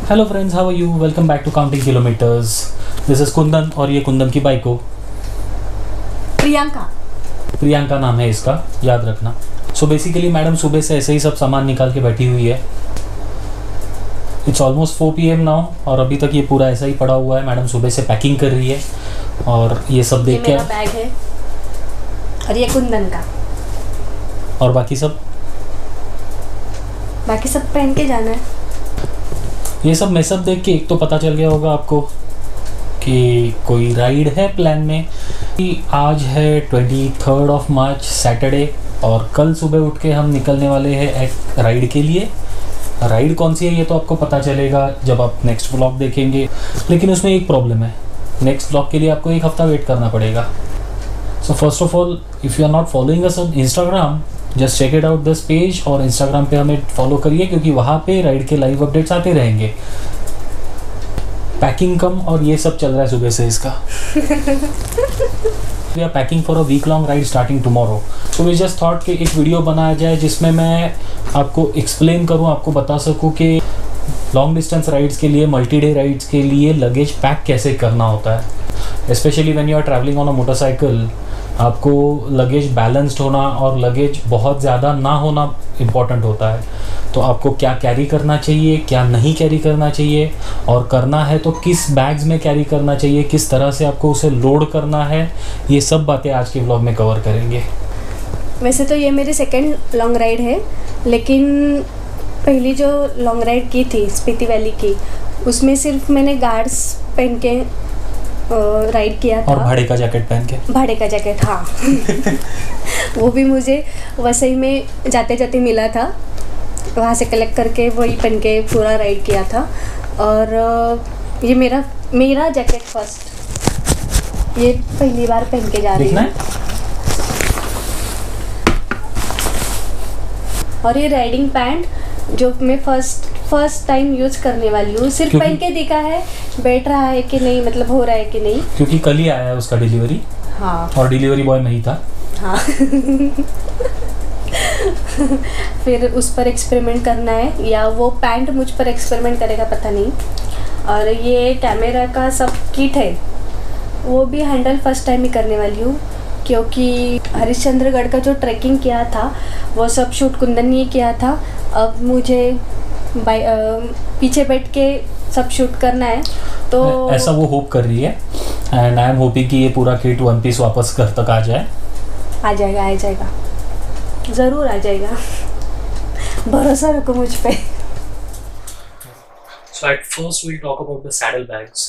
Hello friends, how are you? Welcome back to counting kilometres. This is Kundan और ये कुंदन की bike हो प्रियंका नाम है इसका, याद रखना। सो बेसिकली मैडम सुबह से ऐसे ही सब सामान निकाल के बैठी हुई है। इट्स ऑलमोस्ट 4 PM नाउ और अभी तक ये पूरा ऐसा ही पड़ा हुआ है। मैडम सुबह से पैकिंग कर रही है और ये सब देख के। मेरा बैग है और ये कुंदन का, और बाकी सब पहन के जाना है। ये सब मैं सब देख के एक तो पता चल गया होगा आपको कि कोई राइड है प्लान में। कि आज है 23 मार्च सैटरडे और कल सुबह उठ के हम निकलने वाले हैं एक राइड के लिए। राइड कौन सी है ये तो आपको पता चलेगा जब आप नेक्स्ट व्लॉग देखेंगे, लेकिन उसमें एक प्रॉब्लम है। नेक्स्ट व्लॉग के लिए आपको एक हफ्ता वेट करना पड़ेगा। So first of all, if you are not following us on Instagram, just check it out this page और इंस्टाग्राम पे हमें फॉलो करिए क्योंकि वहाँ पे राइड के लाइव अपडेट्स आते रहेंगे। पैकिंग कम और ये सब चल रहा है सुबह से इसका। We are packing for a week long ride starting tomorrow. So we just thought कि एक वीडियो बनाया जाए जिसमें मैं आपको एक्सप्लेन करूँ, आपको बता सकूँ कि लॉन्ग डिस्टेंस राइड्स के लिए, मल्टी डे राइड्स के लिए लगेज पैक कैसे करना होता है। Specially when you are travelling on a motorcycle, आपको लगेज बैलेंस्ड होना और लगेज बहुत ज़्यादा ना होना इम्पॉर्टेंट होता है। तो आपको क्या कैरी करना चाहिए, क्या नहीं कैरी करना चाहिए, और करना है तो किस बैग्स में कैरी करना चाहिए, किस तरह से आपको उसे लोड करना है, ये सब बातें आज के व्लॉग में कवर करेंगे। वैसे तो ये मेरी सेकंड लॉन्ग राइड है, लेकिन पहली जो लॉन्ग राइड की थी स्पीति वैली की, उसमें सिर्फ मैंने गार्ड्स पहन के राइड किया था। और भाड़े का जैकेट पहन के। भाड़े का जैकेट, हाँ। वो भी मुझे वसई में जाते जाते मिला था, वहाँ से कलेक्ट करके वही पहन के पूरा राइड किया था। और ये मेरा जैकेट फर्स्ट, ये पहली बार पहन के जा रही हूँ। और ये राइडिंग पैंट जो मैं फर्स्ट टाइम यूज़ करने वाली हूँ। सिर्फ पहन के देखा है, बैठ रहा है कि नहीं, मतलब हो रहा है कि नहीं, क्योंकि कल ही आया है उसका डिलीवरी। हाँ। और डिलीवरी बॉय मैं ही था। हाँ। फिर उस पर एक्सपेरिमेंट करना है या वो पैंट मुझ पर एक्सपेरिमेंट करेगा, पता नहीं। और ये कैमरा का सब किट है, वो भी हैंडल फर्स्ट टाइम ही करने वाली हूँ, क्योंकि हरिश्चंद्रगढ़ का जो ट्रैकिंग किया था वो सब शूट कुंदन ने किया था। अब मुझे पीछे बैठ के सब शूट करना है, तो ऐसा वो होप कर रही है। एंड आई एम होपिंग कि ये पूरा किट वन पीस वापस घर तक आ जाए। आ जाएगा, ज़रूर आ जाएगा। भरोसा रखो मुझ पे। So at first we'll talk about the saddle bags.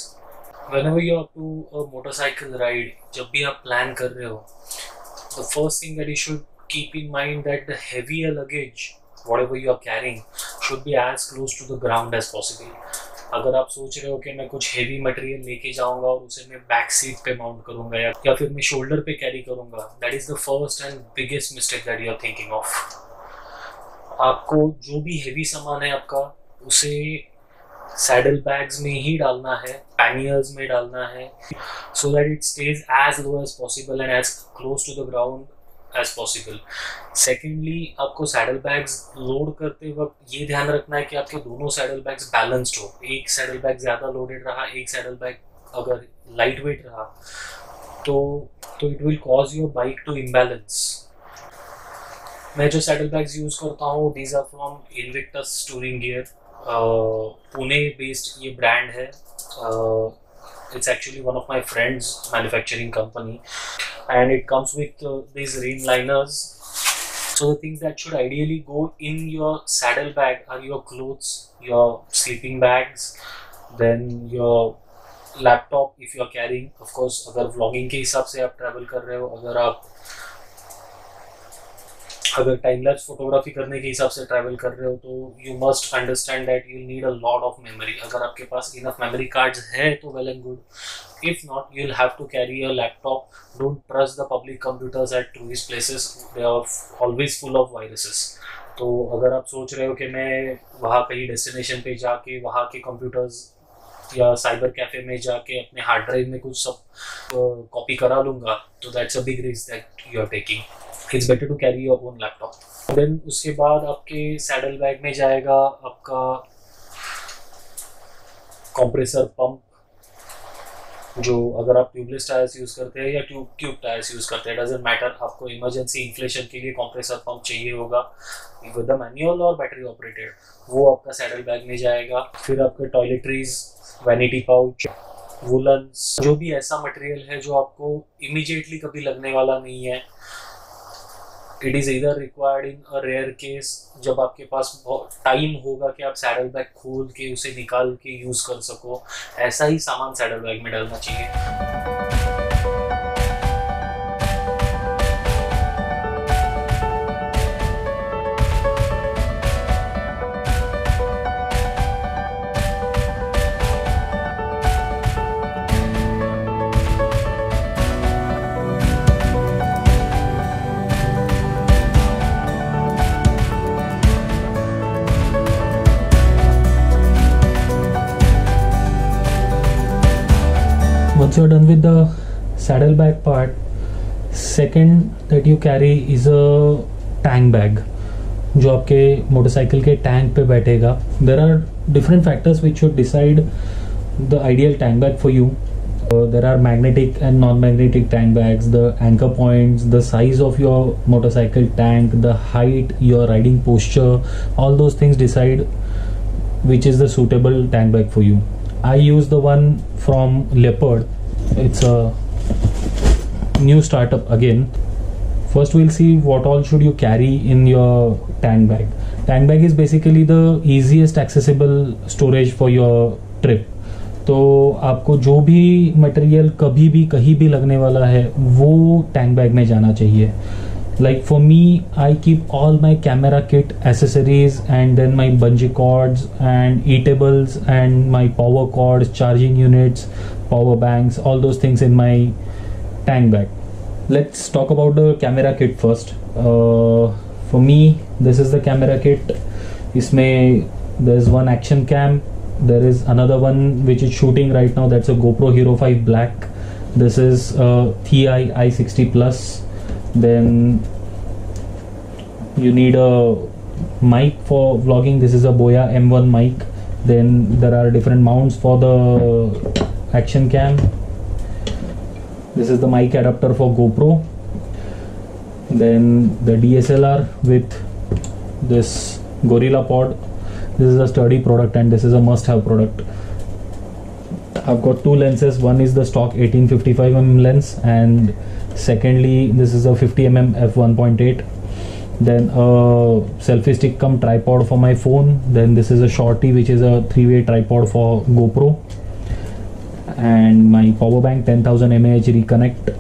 Whenever you're up to a motorcycle ride, जब भी आप प्लान कर रहे हो, the first thing that you should keep in mind that the heavier luggage, whatever you are carrying, should be as close to the ground as possible. अगर आप सोच रहे हो कि मैं कुछ हेवी मटेरियल लेके जाऊंगा और उसे मैं बैक सीट पे माउंट करूंगा या फिर मैं शोल्डर पे कैरी करूंगा, that is the first and biggest mistake that you are thinking of. आपको जो भी हेवी सामान है आपका, उसे सैडल बैग्स में ही डालना है, पैनियर्स में डालना है, so that it stays as low as possible and as close to the ground as possible. Secondly, आपको सैडल बैग्स लोड करते वक्त ये ध्यान रखना है कि आपके दोनों सैडल बैग्स बैलेंस्ड हो। एक सैडल बैग ज़्यादा लोडेड रहा, एक सैडल बैग अगर लाइट वेट रहा तो it will cause your bike to imbalance. मैं जो सैडल बैग्स यूज़ करता हूँ, these are from Invictus touring gear. Pune based ये ब्रांड है। It's actually one of my friend's manufacturing company, and it comes with these rain liners. So the things that should ideally go in your saddle bag are your clothes, your sleeping bags, then your laptop if you are carrying. Of course, अगर vlogging के हिसाब से आप travel कर रहे हो, अगर time lapse photography करने के हिसाब से ट्रैवल कर रहे हो, तो you must understand that you need a lot of memory. अगर आपके पास इनफ मेमोरी कार्ड्स है तो well and good, if not you will have to carry a laptop. Don't trust the public computers at tourist places, they are always full of viruses. तो अगर आप सोच रहे हो कि मैं वहाँ कहीं डेस्टिनेशन पे जाके वहाँ के कंप्यूटर्स या साइबर कैफे में जाके अपने हार्ड ड्राइव में कुछ सब कॉपी करा लूँगा, तो that's a big risk that you are taking. It's better to carry your own laptop. Then उसके बाद आपके सैडल बैग में जाएगा आपका कंप्रेसर पंप, जो अगर आप ट्यूबलेस टायर्स यूज़ करते हैं या ट्यूब टायर्स यूज़ करते हैं, डजेंट मैटर, आपको इमरजेंसी इन्फ्लेशन के लिए कंप्रेसर पंप चाहिए होगा विद मैनुअल और बैटरी ऑपरेटेड, वो आपका सैडल बैग में जाएगा। फिर आपके टॉयलेटरीज, वैनिटी पाउच, वुलन्स, जो भी ऐसा मटेरियल है जो आपको इमीडिएटली कभी लगने वाला नहीं है, it is either required in a rare case, जब आपके पास बहुत टाइम होगा कि आप सैडल बैग खोल के उसे निकाल के यूज़ कर सको, ऐसा ही सामान सैडल बैग में डालना चाहिए। Once you're done with the saddlebag part, second that you carry is a tank bag, जो आपके मोटरसाइकिल के टैंक पे बैठेगा। There are different factors which should decide the ideal tank bag for you. There are magnetic and non-magnetic tank bags, the anchor points, the size of your motorcycle tank, the height, your riding posture, all those things decide which is the suitable tank bag for you. I use the one from Leopard. It's a new startup again. First we'll see what all should you carry in your tank bag. Tank bag is basically the easiest accessible storage for your trip. तो आपको जो भी material कभी भी कहीं भी लगने वाला है वो टैंक बैग में जाना चाहिए। Like for me, I keep all my camera kit, accessories, and then my bungee cords and eatables and my power cords, charging units, power banks, all those things in my tank bag. Let's talk about the camera kit first. For me, this is the camera kit. इसमें there's one action cam. There is another one which is shooting right now. That's a GoPro Hero 5 Black. This is a TI i60 Plus. Then you need a mic for vlogging. This is a Boya M1 mic. Then there are different mounts for the action cam. This is the mic adapter for GoPro. Then the DSLR with this Gorilla Pod. This is a sturdy product and this is a must-have product. I've got two lenses. One is the stock 18-55mm lens, and secondly this is a 50mm f1.8. Then a selfie stick cum tripod for my phone. Then this is a shorty which is a 3-way tripod for GoPro, and my power bank 10,000 mAh reconnect.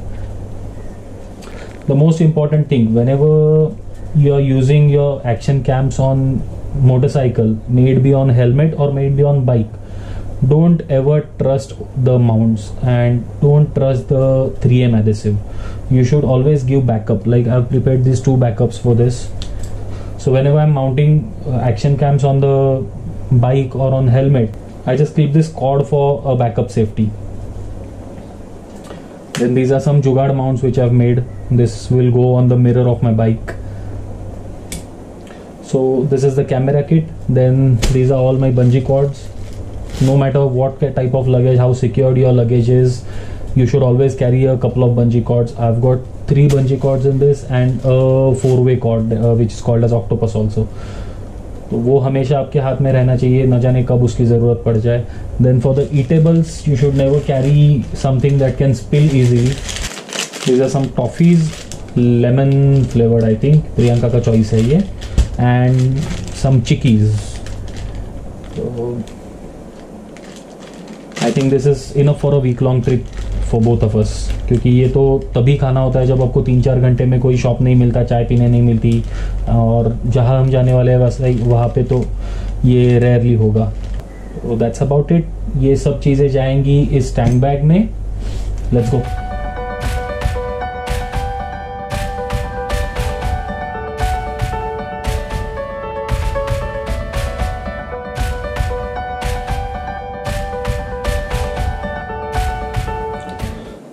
The most important thing, whenever you are using your action cams on motorcycle, may it be on helmet or may it be on bike, don't ever trust the mounts and don't trust the 3M adhesive. You should always give backup. Like I've prepared these two backups for this. So whenever I'm mounting action cams on the bike or on helmet, I just keep this cord for a backup safety. Then these are some jugaad mounts which I've made. This will go on the mirror of my bike. So this is the camera kit. Then these are all my bungee cords. No matter what type of luggage, how secured your luggage is, you should always carry a couple of bungee cords. I've got 3 bungee cords in this and a 4-way cord which is called as octopus also. तो वो हमेशा आपके हाथ में रहना चाहिए, न जाने कब उसकी ज़रूरत पड़ जाए. Then for the eatables, you should never carry something that can spill easily. These are some toffees, lemon flavored I think. Priyanka का चॉइस है ये. And some chickies. So I think this is enough for a week-long trip for both of us. क्योंकि ये तो तभी खाना होता है जब आपको 3-4 घंटे में कोई शॉप नहीं मिलता, चाय पीने नहीं मिलती, और जहाँ हम जाने वाले हैं वैसे वहाँ पे तो ये रेयरली होगा. तो दैट्स अबाउट इट. ये सब चीज़ें जाएंगी इस टैंक बैग में. Let's go.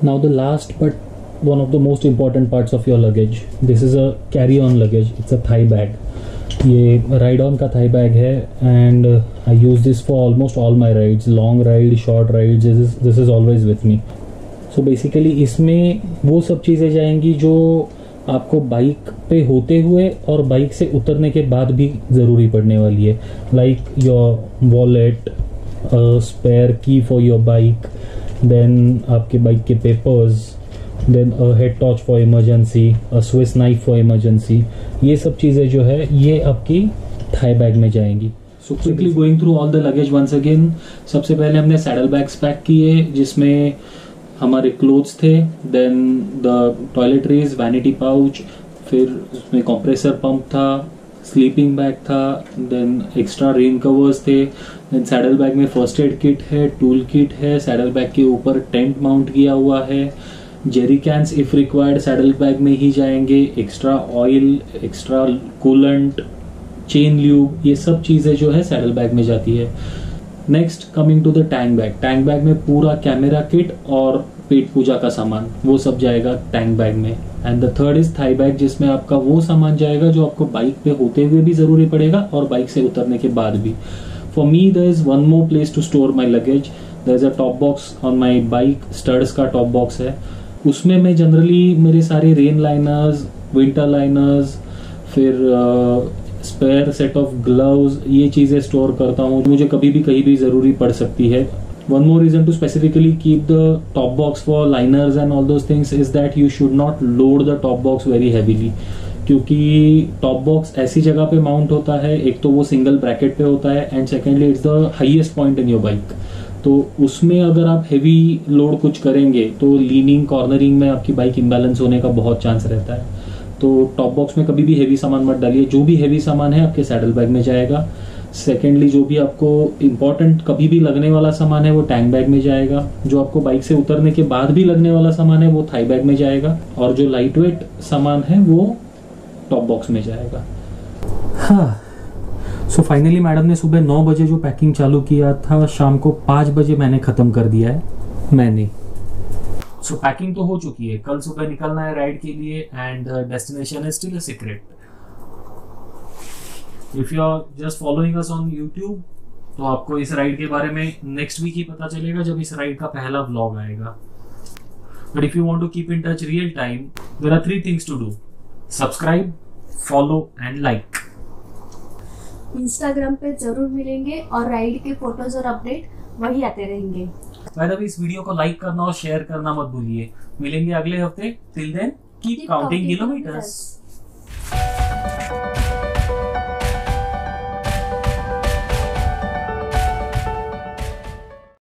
Now the last but one of the most important parts of your luggage. This is a carry-on luggage. It's a thigh bag. ये राइड ऑन का Thai bag है and I use this for almost all my rides, long ride, short rides, this is always with me. So basically इसमें वो सब चीज़ें जाएंगी जो आपको बाइक पे होते हुए और बाइक से उतरने के बाद भी ज़रूरी पड़ने वाली है, like your wallet, spare key for your bike, then आपके बाइक के papers, then a head torch for emergency, a Swiss knife for emergency. ये सब चीज़ें जो है ये आपकी थाई बैग में जाएंगी। So quickly going through all the luggage once again. सबसे पहले हमने सैडल बैग्स पैक किए जिसमें हमारे क्लोथ्स थे, then the toiletries, vanity pouch, फिर उसमें कंप्रेसर पंप था, स्लीपिंग बैग था, देन एक्स्ट्रा रेन कवर्स थे, देन सैडल बैग में फर्स्ट एड किट है, टूल किट है, सैडल बैग के ऊपर टेंट माउंट किया हुआ है, jerry cans if required saddle bag में ही जाएंगे, extra oil, extra coolant, chain lube, ये सब चीज़ें जो है सैडल बैग में जाती है। Next coming to the tank bag. Tank bag में पूरा कैमरा किट और पेट पूजा का सामान वो सब जाएगा टैंक बैग में। And the third is thigh bag जिसमें आपका वो सामान जाएगा जो आपको बाइक पे होते हुए भी ज़रूरी पड़ेगा और बाइक से उतरने के बाद भी। For me there is one more place to store my luggage. There is a top box on my bike, Studds का टॉप बॉक्स है, उसमें मैं जनरली मेरे सारे रेन लाइनर्स, विंटर लाइनर्स, फिर स्पेयर सेट ऑफ ग्लव्स, ये चीज़ें स्टोर करता हूँ, मुझे कभी भी कहीं भी ज़रूरी पड़ सकती है। One more reason to specifically keep the top box for liners and all those things is that you should not load the top box very heavily, क्योंकि टॉप बॉक्स ऐसी जगह पे माउंट होता है, एक तो वो सिंगल ब्रैकेट पे होता है and secondly it's the highest point in your bike. तो उसमें अगर आप हैवी लोड कुछ करेंगे तो लीनिंग, कॉर्नरिंग में आपकी बाइक इम्बैलेंस होने का बहुत चांस रहता है। तो टॉप बॉक्स में कभी भी हैवी सामान मत डालिए, जो भी हैवी सामान है आपके सैडल बैग में जाएगा। सेकेंडली जो भी आपको इम्पोर्टेंट कभी भी लगने वाला सामान है वो टैंक बैग में जाएगा, जो आपको बाइक से उतरने के बाद भी लगने वाला सामान है वो थाई बैग में जाएगा, और जो लाइट वेट सामान है वो टॉप बॉक्स में जाएगा। हाँ, सो फाइनली मैडम ने सुबह 9 बजे जो पैकिंग चालू किया था, शाम को 5 बजे मैंने ख़त्म कर दिया है। मैंने सो पैकिंग तो हो चुकी है, कल सुबह निकलना है राइड के लिए and destination is still a secret. If you are just following us on YouTube तो आपको इस राइड के बारे में नेक्स्ट वीक ही पता चलेगा जब इस राइड का पहला व्लॉग आएगा। But if you want to keep in touch real time, there are 3 things to do: subscribe, follow and like. Instagram पे जरूर मिलेंगे और राइड के फोटोज और अपडेट वही आते रहेंगे। बाय द वे, इस वीडियो को लाइक करना और शेयर करना मत भूलिए। मिलेंगे अगले हफ्ते। Till then keep counting kilometres.